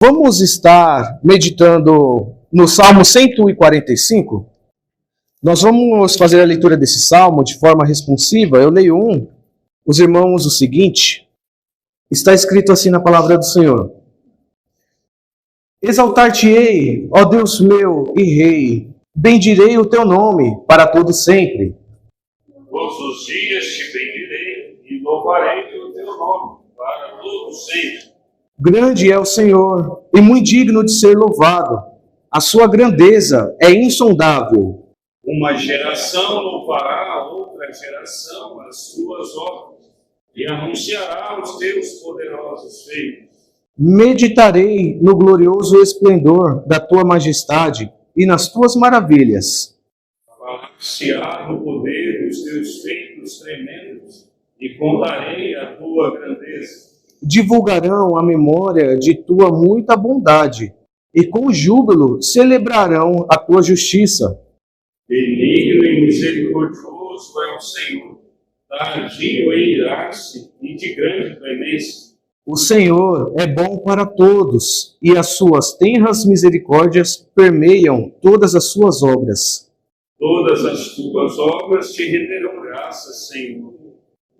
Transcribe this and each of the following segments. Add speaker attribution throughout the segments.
Speaker 1: Vamos estar meditando no Salmo 145. Nós vamos fazer a leitura desse salmo de forma responsiva. Eu leio os irmãos, o seguinte. Está escrito assim na palavra do Senhor. Exaltar-te-ei, ó Deus meu e Rei, bendirei o teu nome para todo sempre.
Speaker 2: Todos os dias te bendirei e louvarei o teu nome para todo sempre.
Speaker 1: Grande é o Senhor e muito digno de ser louvado. A sua grandeza é insondável.
Speaker 2: Uma geração louvará a outra geração as suas obras e anunciará os teus poderosos feitos.
Speaker 1: Meditarei no glorioso esplendor da tua majestade e nas tuas maravilhas.
Speaker 2: Falar-se-á no poder dos teus feitos tremendos e contarei a tua grandeza.
Speaker 1: Divulgarão a memória de tua muita bondade e com júbilo celebrarão a tua justiça.
Speaker 2: Benigno e misericordioso é o Senhor, tardio em irar-se e de grande clemência.
Speaker 1: O Senhor é bom para todos e as suas tenras misericórdias permeiam todas as suas obras.
Speaker 2: Todas as tuas obras te renderão graças, Senhor,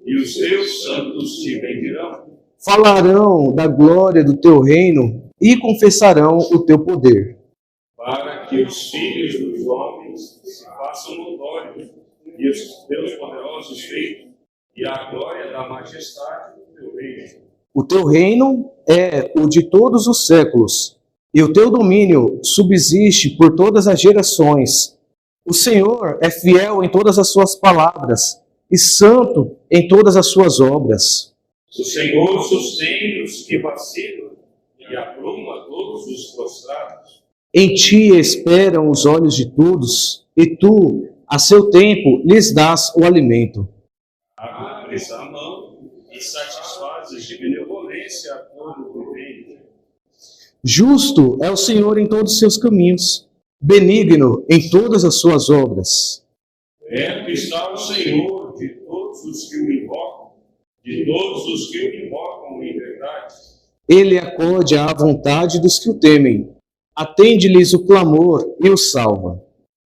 Speaker 2: e os teus santos te bendirão.
Speaker 1: Falarão da glória do teu reino e confessarão o teu poder.
Speaker 2: Para que os filhos dos homens se façam notórios e os teus poderosos feitos e a glória da majestade do teu reino.
Speaker 1: O teu reino é o de todos os séculos, e o teu domínio subsiste por todas as gerações. O Senhor é fiel em todas as suas palavras e santo em todas as suas obras.
Speaker 2: O Senhor sustém os que vacilam e apruma todos os prostrados.
Speaker 1: Em ti esperam os olhos de todos, e tu, a seu tempo, lhes dás o alimento.
Speaker 2: Abres a mão e satisfazes de benevolência a todo o reino.
Speaker 1: Justo é o Senhor em todos os seus caminhos, benigno em todas as suas obras.
Speaker 2: Perto está o Senhor de todos os que o invocam, de todos os que o invocam em verdade.
Speaker 1: Ele acode à vontade dos que o temem, atende-lhes o clamor e os salva.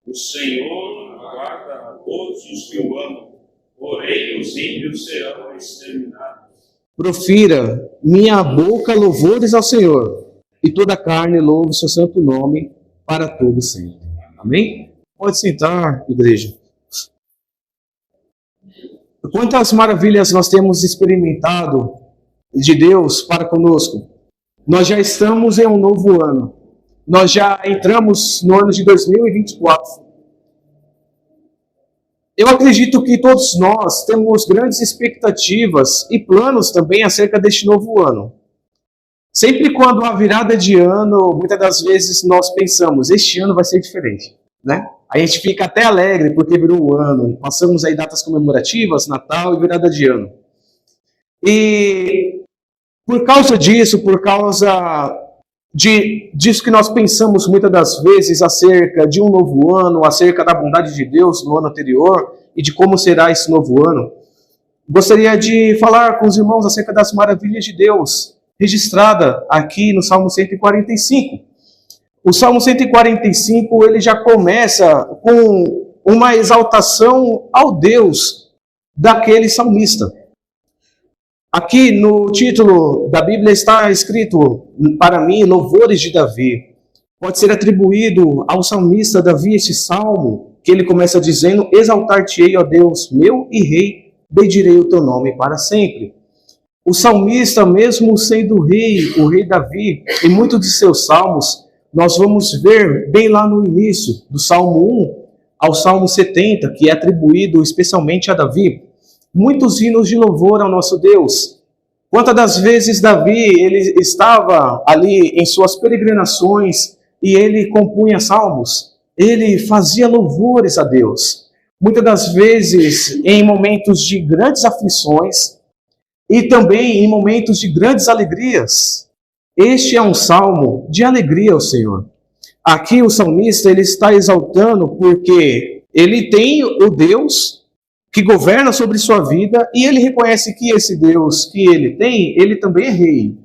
Speaker 2: O Senhor aguarda a todos os que o amam, porém os ímpios serão exterminados.
Speaker 1: Profira minha boca louvores ao Senhor, e toda a carne louve o seu santo nome para todo sempre. Amém? Pode sentar, igreja. Quantas maravilhas nós temos experimentado de Deus para conosco. Nós já estamos em um novo ano. Nós já entramos no ano de 2024. Eu acredito que todos nós temos grandes expectativas e planos também acerca deste novo ano. Sempre quando há virada de ano, muitas das vezes nós pensamos, este ano vai ser diferente, né? A gente fica até alegre porque virou o ano. Passamos aí datas comemorativas, Natal e virada de ano. E por causa disso, por causa disso que nós pensamos muitas das vezes acerca de um novo ano, acerca da bondade de Deus no ano anterior e de como será esse novo ano, gostaria de falar com os irmãos acerca das maravilhas de Deus, registrada aqui no Salmo 145. O Salmo 145, ele já começa com uma exaltação ao Deus daquele salmista. Aqui no título da Bíblia está escrito, para mim, louvores de Davi. Pode ser atribuído ao salmista Davi este salmo, que ele começa dizendo, exaltar-te-ei, ó Deus, meu e Rei, bendirei o teu nome para sempre. O salmista, mesmo sendo o rei Davi, em muitos de seus salmos, nós vamos ver bem lá no início, do Salmo 1 ao Salmo 70, que é atribuído especialmente a Davi, muitos hinos de louvor ao nosso Deus. Quantas das vezes Davi ele estava ali em suas peregrinações e ele compunha salmos, ele fazia louvores a Deus. Muitas das vezes em momentos de grandes aflições e também em momentos de grandes alegrias. Este é um salmo de alegria ao Senhor. Aqui o salmista ele está exaltando porque ele tem o Deus que governa sobre sua vida e ele reconhece que esse Deus que ele tem, ele também é rei.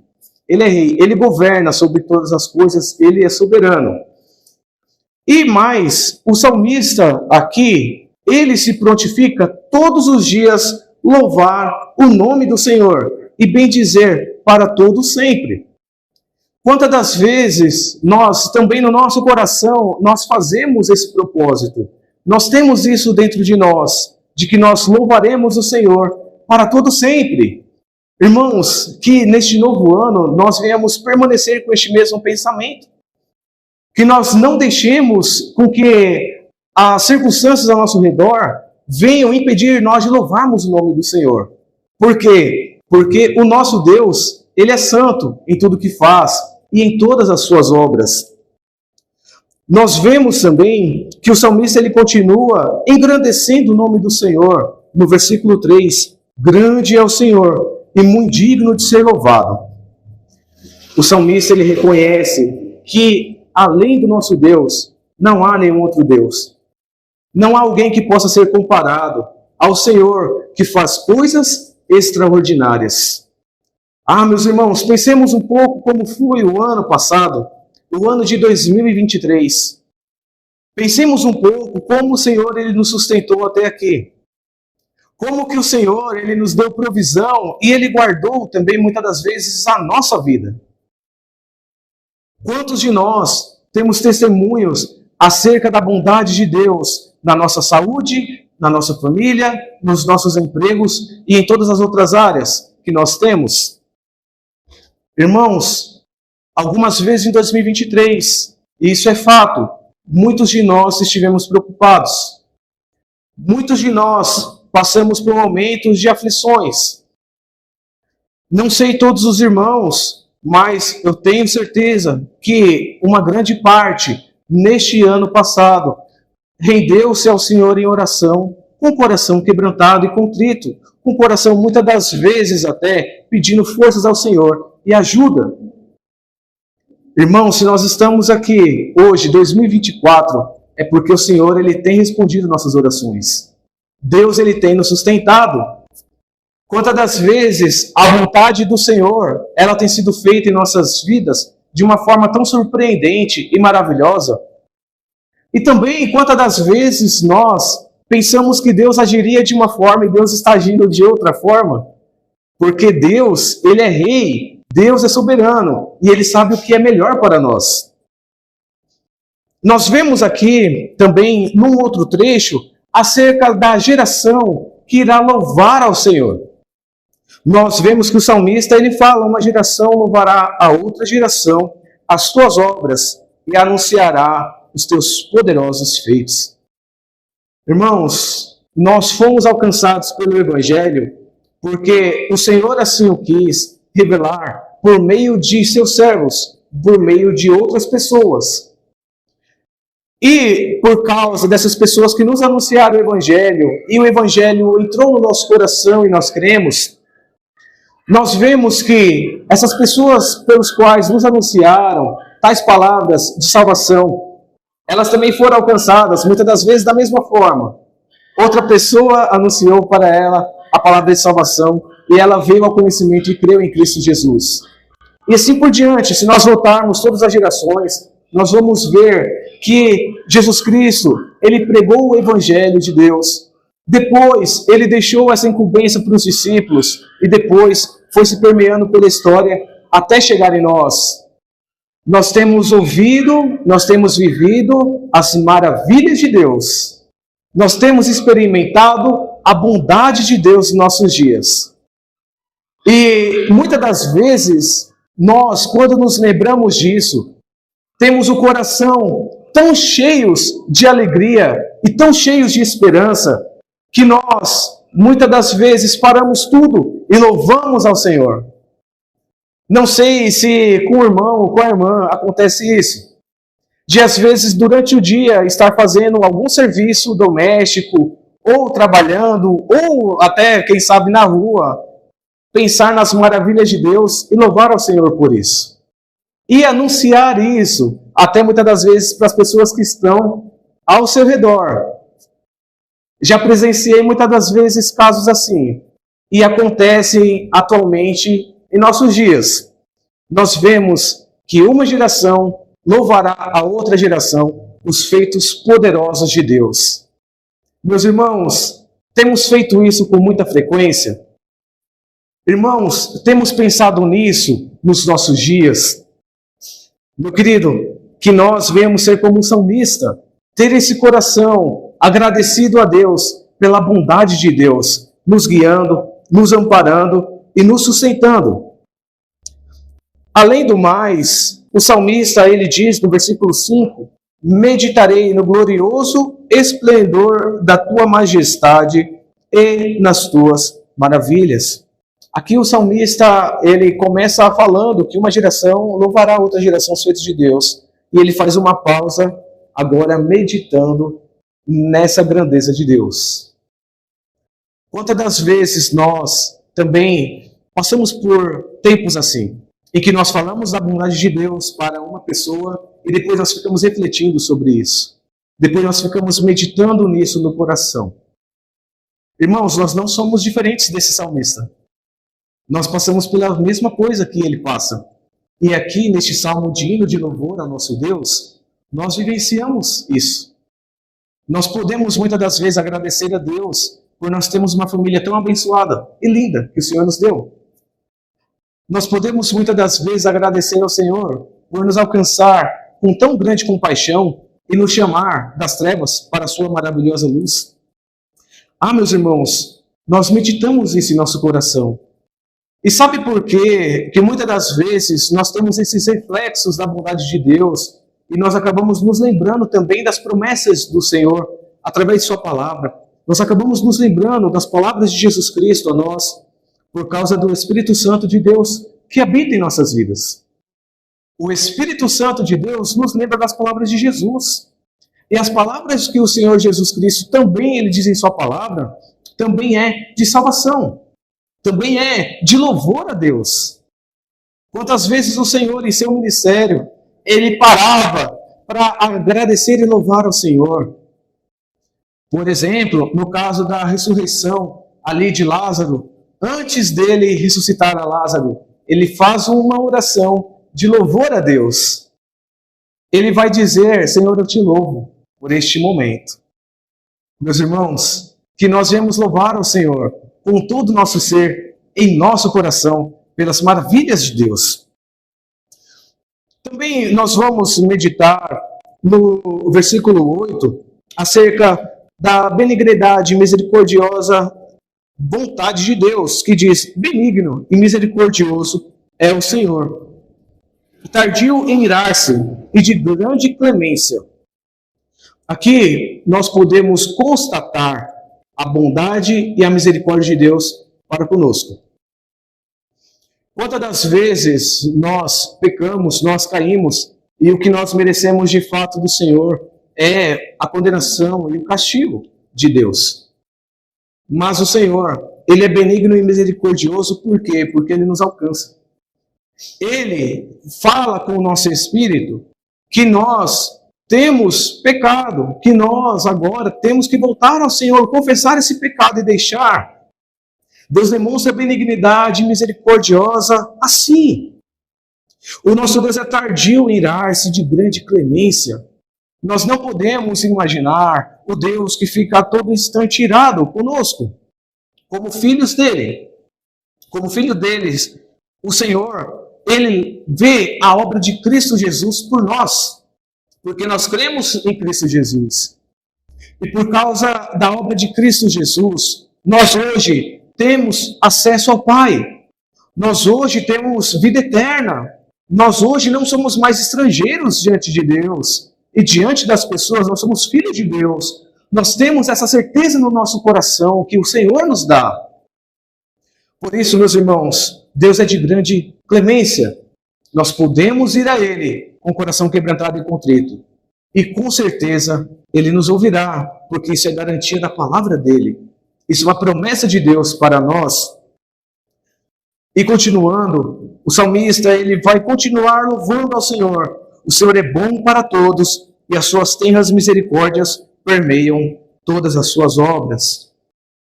Speaker 1: Ele é rei, ele governa sobre todas as coisas, ele é soberano. E mais, o salmista aqui, ele se prontifica todos os dias louvar o nome do Senhor e bendizer para todo sempre. Quantas das vezes nós, também no nosso coração, nós fazemos esse propósito? Nós temos isso dentro de nós, de que nós louvaremos o Senhor para todo sempre. Irmãos, que neste novo ano nós venhamos permanecer com este mesmo pensamento. Que nós não deixemos com que as circunstâncias ao nosso redor venham impedir nós de louvarmos o nome do Senhor. Por quê? Porque o nosso Deus, ele é santo em tudo que faz e em todas as suas obras. Nós vemos também que o salmista ele continua engrandecendo o nome do Senhor. No versículo 3, grande é o Senhor e muito digno de ser louvado. O salmista ele reconhece que além do nosso Deus, não há nenhum outro Deus. Não há alguém que possa ser comparado ao Senhor que faz coisas extraordinárias. Ah, meus irmãos, pensemos um pouco como foi o ano passado, o ano de 2023. Pensemos um pouco como o Senhor ele nos sustentou até aqui. Como que o Senhor ele nos deu provisão e ele guardou também muitas das vezes a nossa vida. Quantos de nós temos testemunhos acerca da bondade de Deus na nossa saúde, na nossa família, nos nossos empregos e em todas as outras áreas que nós temos? Irmãos, algumas vezes em 2023, e isso é fato, muitos de nós estivemos preocupados. Muitos de nós passamos por momentos de aflições. Não sei todos os irmãos, mas eu tenho certeza que uma grande parte, neste ano passado, rendeu-se ao Senhor em oração, com o coração quebrantado e contrito, com o coração muitas das vezes até pedindo forças ao Senhor e ajuda. Irmãos, se nós estamos aqui hoje, 2024, é porque o Senhor ele tem respondido nossas orações. Deus ele tem nos sustentado. Quantas das vezes a vontade do Senhor, ela tem sido feita em nossas vidas de uma forma tão surpreendente e maravilhosa. E também quantas das vezes nós pensamos que Deus agiria de uma forma e Deus está agindo de outra forma. Porque Deus, ele é rei, Deus é soberano e ele sabe o que é melhor para nós. Nós vemos aqui também num outro trecho acerca da geração que irá louvar ao Senhor. Nós vemos que o salmista ele fala, uma geração louvará a outra geração as tuas obras e anunciará os teus poderosos feitos. Irmãos, nós fomos alcançados pelo Evangelho porque o Senhor assim o quis revelar por meio de seus servos, por meio de outras pessoas. E por causa dessas pessoas que nos anunciaram o Evangelho, e o Evangelho entrou no nosso coração e nós cremos, nós vemos que essas pessoas pelos quais nos anunciaram tais palavras de salvação, elas também foram alcançadas, muitas das vezes da mesma forma. Outra pessoa anunciou para ela a palavra de salvação e ela veio ao conhecimento e creu em Cristo Jesus. E assim por diante, se nós voltarmos todas as gerações, nós vamos ver que Jesus Cristo, ele pregou o Evangelho de Deus. Depois, ele deixou essa incumbência para os discípulos e depois foi se permeando pela história até chegar em nós. Nós temos ouvido, nós temos vivido as maravilhas de Deus. Nós temos experimentado a bondade de Deus em nossos dias. E muitas das vezes, nós, quando nos lembramos disso, temos o coração tão cheios de alegria e tão cheios de esperança, que nós, muitas das vezes, paramos tudo e louvamos ao Senhor. Não sei se com o irmão ou com a irmã acontece isso. De, às vezes, durante o dia, estar fazendo algum serviço doméstico, ou trabalhando, ou até, quem sabe, na rua, pensar nas maravilhas de Deus e louvar ao Senhor por isso. E anunciar isso, até muitas das vezes, para as pessoas que estão ao seu redor. Já presenciei muitas das vezes casos assim, e acontecem atualmente em nossos dias. nós vemos que uma geração louvará a outra geração os feitos poderosos de Deus. Meus irmãos, temos feito isso com muita frequência? Irmãos, temos pensado nisso nos nossos dias? Meu querido, que nós venhamos ser como um salmista, ter esse coração agradecido a Deus pela bondade de Deus, nos guiando, nos amparando e nos sustentando. Além do mais, o salmista, ele diz no versículo 5, meditarei no glorioso esplendor da tua majestade e nas tuas maravilhas. Aqui o salmista, ele começa falando que uma geração louvará outra geração os feitos de Deus. E ele faz uma pausa, agora meditando nessa grandeza de Deus. Quantas das vezes nós também passamos por tempos assim, em que nós falamos da bondade de Deus para uma pessoa e depois nós ficamos refletindo sobre isso. Depois nós ficamos meditando nisso no coração. Irmãos, nós não somos diferentes desse salmista. Nós passamos pela mesma coisa que ele passa. E aqui, neste salmo de hino de louvor ao nosso Deus, nós vivenciamos isso. Nós podemos, muitas das vezes, agradecer a Deus por nós termos uma família tão abençoada e linda que o Senhor nos deu. Nós podemos, muitas das vezes, agradecer ao Senhor por nos alcançar com tão grande compaixão e nos chamar das trevas para a sua maravilhosa luz. Ah, meus irmãos, nós meditamos isso em nosso coração. E sabe por quê? Que muitas das vezes nós temos esses reflexos da bondade de Deus e nós acabamos nos lembrando também das promessas do Senhor através de sua palavra. Nós acabamos nos lembrando das palavras de Jesus Cristo a nós por causa do Espírito Santo de Deus que habita em nossas vidas. O Espírito Santo de Deus nos lembra das palavras de Jesus. E as palavras que o Senhor Jesus Cristo também ele diz em sua palavra, também é de salvação. Também é de louvor a Deus. Quantas vezes o Senhor, em seu ministério, ele parava para agradecer e louvar ao Senhor. Por exemplo, no caso da ressurreição ali de Lázaro, antes dele ressuscitar a Lázaro, ele faz uma oração de louvor a Deus. Ele vai dizer, Senhor, eu te louvo por este momento. Meus irmãos, que nós viemos louvar ao Senhor com todo o nosso ser, em nosso coração, pelas maravilhas de Deus. Também nós vamos meditar no versículo 8, acerca da benignidade e misericordiosa vontade de Deus, que diz, benigno e misericordioso é o Senhor, tardio em irar-se e de grande clemência. Aqui nós podemos constatar a bondade e a misericórdia de Deus para conosco. Quantas das vezes nós pecamos, nós caímos, e o que nós merecemos de fato do Senhor é a condenação e o castigo de Deus. Mas o Senhor, Ele é benigno e misericordioso, por quê? Porque Ele nos alcança. Ele fala com o nosso espírito que nós temos pecado, que nós agora temos que voltar ao Senhor, confessar esse pecado e deixar. Deus demonstra benignidade misericordiosa assim. O nosso Deus é tardio em irar-se, de grande clemência. Nós não podemos imaginar o Deus que fica a todo instante irado conosco, como filhos dele. Como filho deles, o Senhor, Ele vê a obra de Cristo Jesus por nós. Porque nós cremos em Cristo Jesus. E por causa da obra de Cristo Jesus, nós hoje temos acesso ao Pai. Nós hoje temos vida eterna. Nós hoje não somos mais estrangeiros diante de Deus. E diante das pessoas, nós somos filhos de Deus. Nós temos essa certeza no nosso coração que o Senhor nos dá. Por isso, meus irmãos, Deus é de grande clemência. Nós podemos ir a Ele com o coração quebrantado e contrito. E com certeza Ele nos ouvirá, porque isso é garantia da palavra dEle. Isso é uma promessa de Deus para nós. E continuando, o salmista ele vai continuar louvando ao Senhor. O Senhor é bom para todos e as suas tenras misericórdias permeiam todas as suas obras.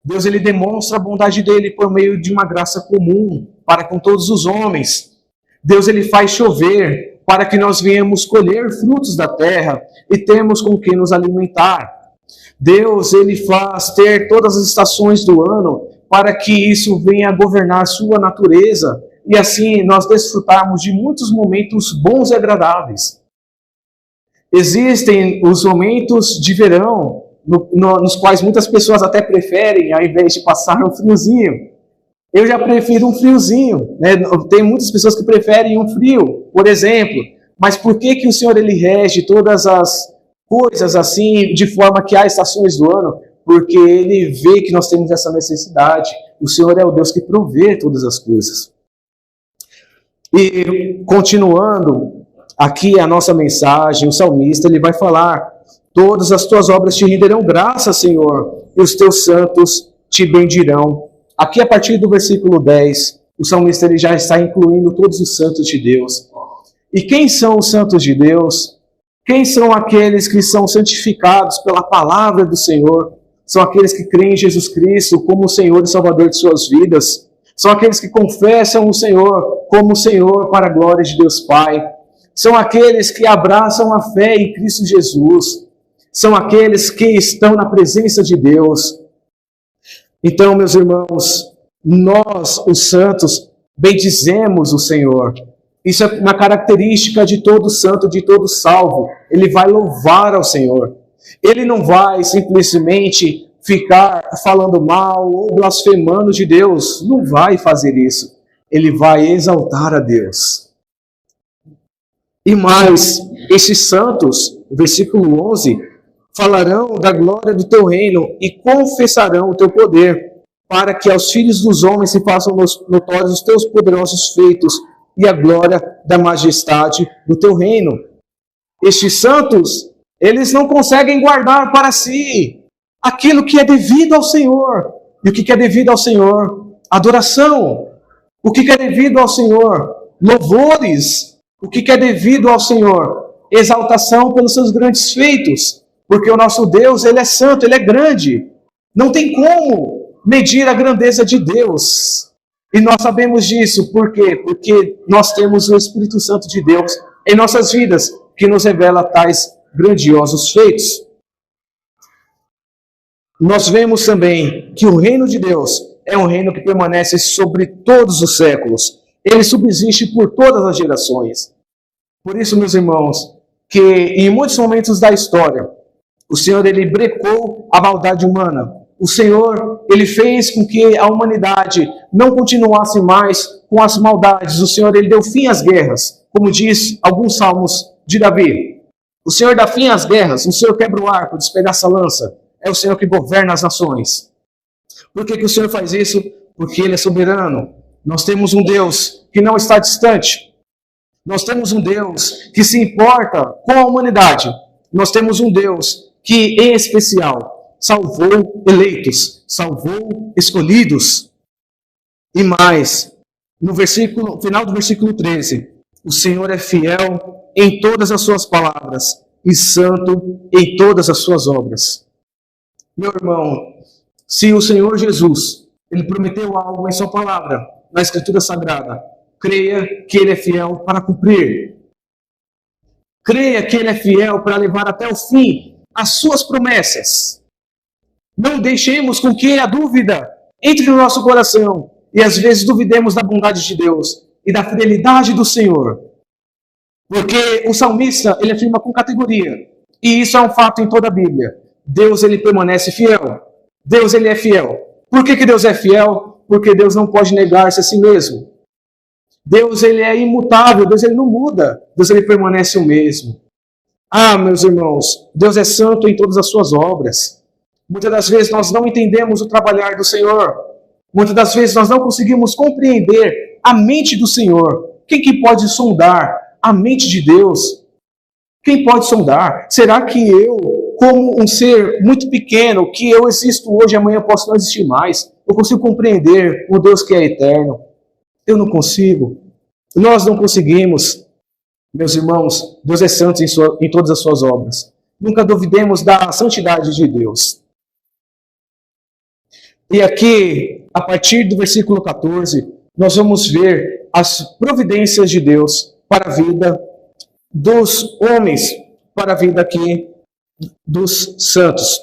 Speaker 1: Deus ele demonstra a bondade dele por meio de uma graça comum para com todos os homens. Deus ele faz chover para que nós venhamos colher frutos da terra e temos com que nos alimentar. Deus ele faz ter todas as estações do ano para que isso venha a governar sua natureza e assim nós desfrutarmos de muitos momentos bons e agradáveis. Existem os momentos de verão, nos quais muitas pessoas até preferem, ao invés de passar um friozinho. Eu já prefiro um friozinho, né? Tem muitas pessoas que preferem um frio, por exemplo. Mas por que o Senhor ele rege todas as coisas assim, de forma que há estações do ano? Porque ele vê que nós temos essa necessidade. O Senhor é o Deus que provê todas as coisas. E continuando aqui a nossa mensagem, o salmista ele vai falar: todas as tuas obras te renderão graça, Senhor, e os teus santos te bendirão. Aqui a partir do versículo 10, o salmista ele já está incluindo todos os santos de Deus. E quem são os santos de Deus? Quem são aqueles que são santificados pela palavra do Senhor? São aqueles que creem em Jesus Cristo como o Senhor e Salvador de suas vidas. São aqueles que confessam o Senhor como o Senhor para a glória de Deus Pai. São aqueles que abraçam a fé em Cristo Jesus. São aqueles que estão na presença de Deus. Então, meus irmãos, nós, os santos, bendizemos o Senhor. Isso é uma característica de todo santo, de todo salvo. Ele vai louvar ao Senhor. Ele não vai simplesmente ficar falando mal ou blasfemando de Deus. Não vai fazer isso. Ele vai exaltar a Deus. E mais, esses santos, versículo 11, falarão da glória do teu reino e confessarão o teu poder, para que aos filhos dos homens se façam notórios os teus poderosos feitos e a glória da majestade do teu reino. Estes santos, eles não conseguem guardar para si aquilo que é devido ao Senhor. E o que é devido ao Senhor? Adoração. O que é devido ao Senhor? Louvores. O que é devido ao Senhor? Exaltação pelos seus grandes feitos. Porque o nosso Deus, ele é santo, ele é grande. Não tem como medir a grandeza de Deus. E nós sabemos disso. Por quê? Porque nós temos o Espírito Santo de Deus em nossas vidas, que nos revela tais grandiosos feitos. Nós vemos também que o reino de Deus é um reino que permanece sobre todos os séculos. Ele subsiste por todas as gerações. Por isso, meus irmãos, que em muitos momentos da história, o Senhor ele brecou a maldade humana. O Senhor ele fez com que a humanidade não continuasse mais com as maldades. O Senhor ele deu fim às guerras, como diz alguns salmos de Davi. O Senhor dá fim às guerras, o Senhor quebra o arco, despedaça a lança. É o Senhor que governa as nações. Por que o Senhor faz isso? Porque Ele é soberano. Nós temos um Deus que não está distante. Nós temos um Deus que se importa com a humanidade. Nós temos um Deus que, em especial, salvou eleitos, salvou escolhidos. E mais, no final do versículo 13, o Senhor é fiel em todas as suas palavras e santo em todas as suas obras. Meu irmão, se o Senhor Jesus, Ele prometeu algo em sua palavra, na Escritura Sagrada, creia que Ele é fiel para cumprir. Creia que Ele é fiel para levar até o fim as suas promessas. Não deixemos com que a dúvida entre no nosso coração e às vezes duvidemos da bondade de Deus e da fidelidade do Senhor. Porque o salmista, ele afirma com categoria, e isso é um fato em toda a Bíblia. Deus, ele permanece fiel. Deus, ele é fiel. Por que Deus é fiel? Porque Deus não pode negar-se a si mesmo. Deus, ele é imutável. Deus, ele não muda. Deus, ele permanece o mesmo. Ah, meus irmãos, Deus é santo em todas as suas obras. Muitas das vezes nós não entendemos o trabalhar do Senhor. Muitas das vezes nós não conseguimos compreender a mente do Senhor. Quem que pode sondar a mente de Deus? Quem pode sondar? Será que eu, como um ser muito pequeno, que eu existo hoje e amanhã posso não existir mais, eu consigo compreender o Deus que é eterno? Eu não consigo. Nós não conseguimos. Meus irmãos, Deus é santo em todas as suas obras. Nunca duvidemos da santidade de Deus. E aqui, a partir do versículo 14, nós vamos ver as providências de Deus para a vida dos homens, para a vida aqui dos santos.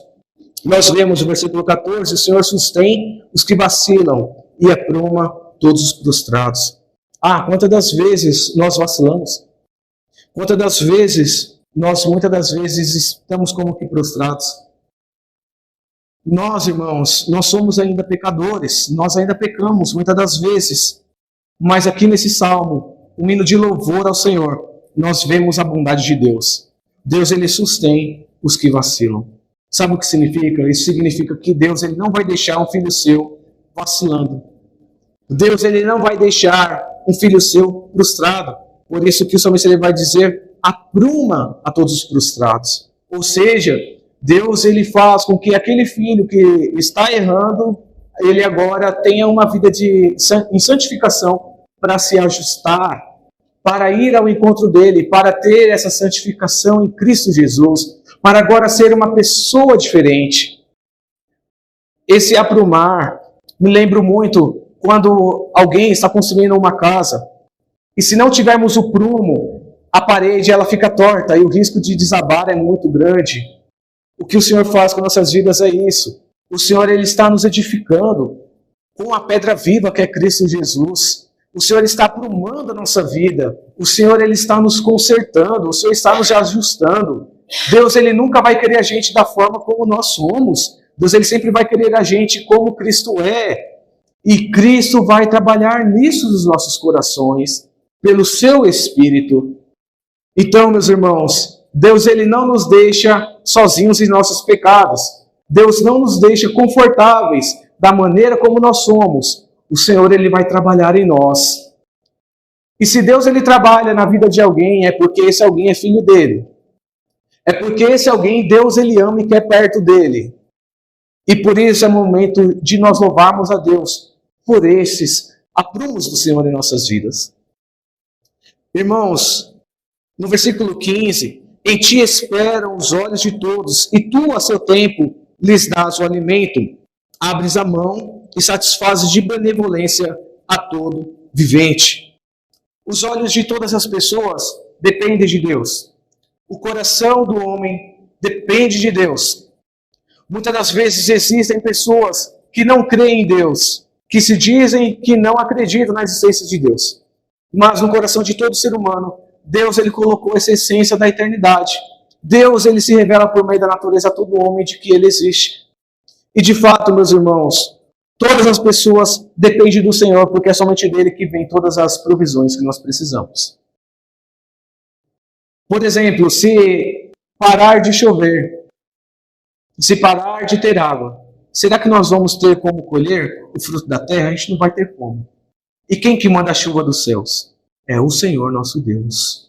Speaker 1: Nós vemos no versículo 14, o Senhor sustém os que vacilam e apruma todos os prostrados. Quantas das vezes nós vacilamos? Quantas das vezes muitas das vezes, estamos como que prostrados? Nós, irmãos, nós somos ainda pecadores, nós ainda pecamos muitas das vezes, mas aqui nesse salmo, um hino de louvor ao Senhor, nós vemos a bondade de Deus. Deus, ele sustém os que vacilam. Sabe o que significa? Isso significa que Deus, ele não vai deixar um filho seu vacilando. Deus, ele não vai deixar um filho seu prostrado. Por isso que o salmista, ele vai dizer, apruma a todos os prostrados. Ou seja, Deus, ele faz com que aquele filho que está errando, ele agora tenha uma vida em santificação para se ajustar, para ir ao encontro dele, para ter essa santificação em Cristo Jesus, para agora ser uma pessoa diferente. Esse aprumar, me lembro muito quando alguém está construindo uma casa, e se não tivermos o prumo, a parede ela fica torta, e o risco de desabar é muito grande. O que o Senhor faz com nossas vidas é isso. O Senhor, ele está nos edificando com a pedra viva que é Cristo Jesus. O Senhor está aprumando a nossa vida. O Senhor, ele está nos consertando. O Senhor está nos ajustando. Deus, ele nunca vai querer a gente da forma como nós somos. Deus, ele sempre vai querer a gente como Cristo é. E Cristo vai trabalhar nisso nos nossos corações, pelo seu Espírito. Então, meus irmãos, Deus, ele não nos deixa sozinhos em nossos pecados. Deus não nos deixa confortáveis da maneira como nós somos. O Senhor, ele vai trabalhar em nós. E se Deus, ele trabalha na vida de alguém, é porque esse alguém é filho dele. É porque esse alguém, Deus, ele ama e quer perto dele. E por isso é momento de nós louvarmos a Deus por esses aprumos do Senhor em nossas vidas. Irmãos, no versículo 15, em ti esperam os olhos de todos, e tu, a seu tempo, lhes dás o alimento. Abres a mão e satisfazes de benevolência a todo vivente. Os olhos de todas as pessoas dependem de Deus. O coração do homem depende de Deus. Muitas das vezes existem pessoas que não creem em Deus, que se dizem que não acreditam na existência de Deus. Mas no coração de todo ser humano, Deus, ele colocou essa essência da eternidade. Deus, ele se revela por meio da natureza a todo homem de que ele existe. E de fato, meus irmãos, todas as pessoas dependem do Senhor, porque é somente dele que vem todas as provisões que nós precisamos. Por exemplo, se parar de chover, se parar de ter água, será que nós vamos ter como colher o fruto da terra? A gente não vai ter como. E quem que manda a chuva dos céus? É o Senhor nosso Deus.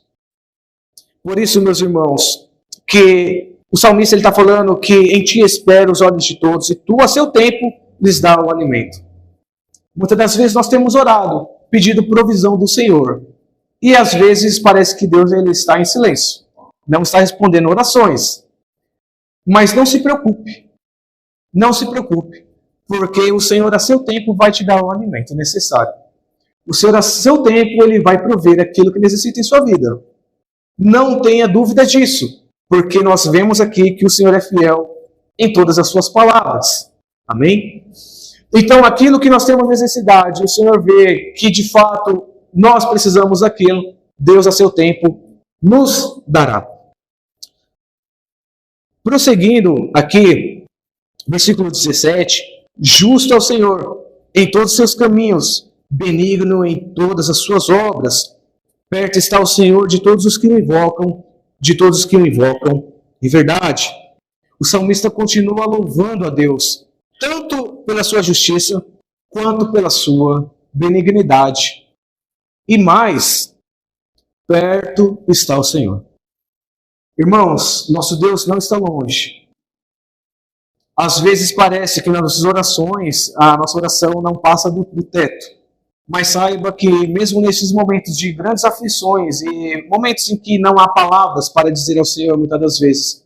Speaker 1: Por isso, meus irmãos, que o salmista está falando que em ti espera os olhos de todos, e tu, a seu tempo, lhes dá o alimento. Muitas das vezes nós temos orado, pedido provisão do Senhor. E às vezes parece que Deus, ele está em silêncio. Não está respondendo orações. Mas não se preocupe. Não se preocupe. Porque o Senhor, a seu tempo, vai te dar o alimento necessário. O Senhor, a seu tempo, ele vai prover aquilo que necessita em sua vida. Não tenha dúvida disso. Porque nós vemos aqui que o Senhor é fiel em todas as suas palavras. Amém? Então, aquilo que nós temos necessidade, o Senhor vê que, de fato, nós precisamos daquilo, Deus, a seu tempo, nos dará. Prosseguindo aqui, versículo 17, justo é o Senhor em todos os seus caminhos, benigno em todas as suas obras. Perto está o Senhor de todos os que o invocam, em verdade. O salmista continua louvando a Deus, tanto pela sua justiça, quanto pela sua benignidade. E mais, perto está o Senhor. Irmãos, nosso Deus não está longe. Às vezes parece que nas nossas orações, a nossa oração não passa do teto. Mas saiba que mesmo nesses momentos de grandes aflições e momentos em que não há palavras para dizer ao Senhor, muitas das vezes,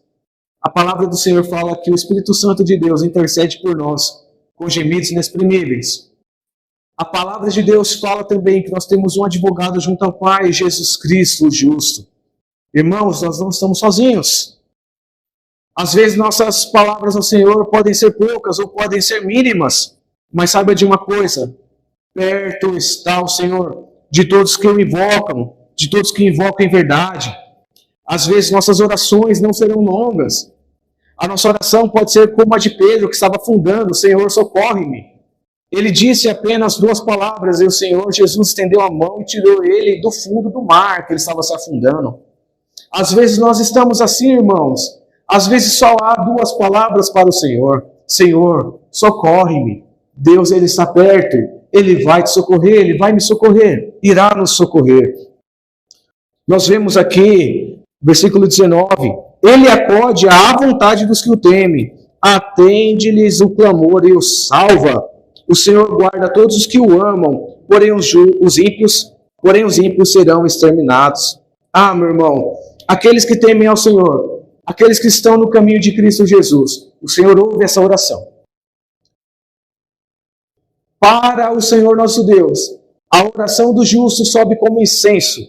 Speaker 1: a palavra do Senhor fala que o Espírito Santo de Deus intercede por nós com gemidos inexprimíveis. A palavra de Deus fala também que nós temos um advogado junto ao Pai, Jesus Cristo, o justo. Irmãos, nós não estamos sozinhos. Às vezes nossas palavras ao Senhor podem ser poucas ou podem ser mínimas, mas saiba de uma coisa: perto está o Senhor de todos que o invocam, de todos que invocam em verdade. Às vezes nossas orações não serão longas. A nossa oração pode ser como a de Pedro, que estava afundando: Senhor, socorre-me. Ele disse apenas 2 palavras e o Senhor Jesus estendeu a mão e tirou ele do fundo do mar, que ele estava se afundando. Às vezes nós estamos assim, irmãos. Às vezes só há 2 palavras para o Senhor: Senhor, socorre-me. Deus, Ele está perto. Ele vai te socorrer, Ele vai me socorrer, irá nos socorrer. Nós vemos aqui, versículo 19: Ele acode à vontade dos que o temem, atende-lhes o clamor e os salva. O Senhor guarda todos os que o amam, porém os ímpios serão exterminados. Ah, meu irmão, aqueles que temem ao Senhor, aqueles que estão no caminho de Cristo Jesus, o Senhor ouve essa oração. Para o Senhor nosso Deus, a oração do justo sobe como incenso,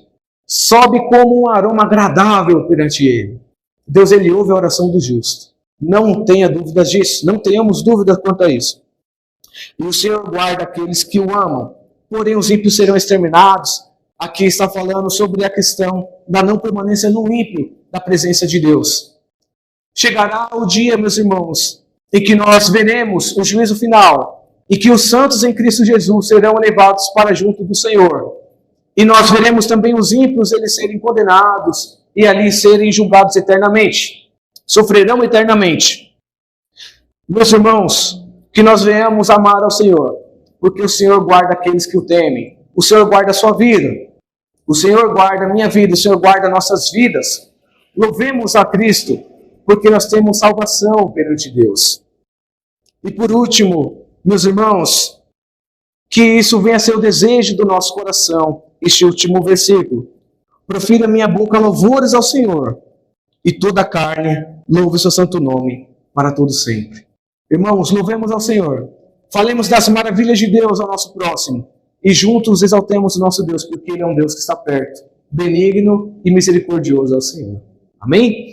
Speaker 1: sobe como um aroma agradável perante Ele. Deus, Ele ouve a oração do justo. Não tenha dúvidas disso, não tenhamos dúvidas quanto a isso. E o Senhor guarda aqueles que o amam, porém os ímpios serão exterminados. Aqui está falando sobre a questão da não permanência no ímpio, da presença de Deus. Chegará o dia, meus irmãos, em que nós veremos o juízo final, e que os santos em Cristo Jesus serão levados para junto do Senhor. E nós veremos também os ímpios eles serem condenados e ali serem julgados eternamente. Sofrerão eternamente. Meus irmãos, que nós venhamos amar ao Senhor, porque o Senhor guarda aqueles que o temem. O Senhor guarda a sua vida. O Senhor guarda a minha vida. O Senhor guarda nossas vidas. Louvemos a Cristo, porque nós temos salvação perante Deus. E por último, meus irmãos, que isso venha a ser o desejo do nosso coração. Este último versículo: profira minha boca louvores ao Senhor, e toda a carne louve o seu santo nome para todo sempre. Irmãos, louvemos ao Senhor, falemos das maravilhas de Deus ao nosso próximo, e juntos exaltemos o nosso Deus, porque Ele é um Deus que está perto, benigno e misericordioso ao Senhor. Amém?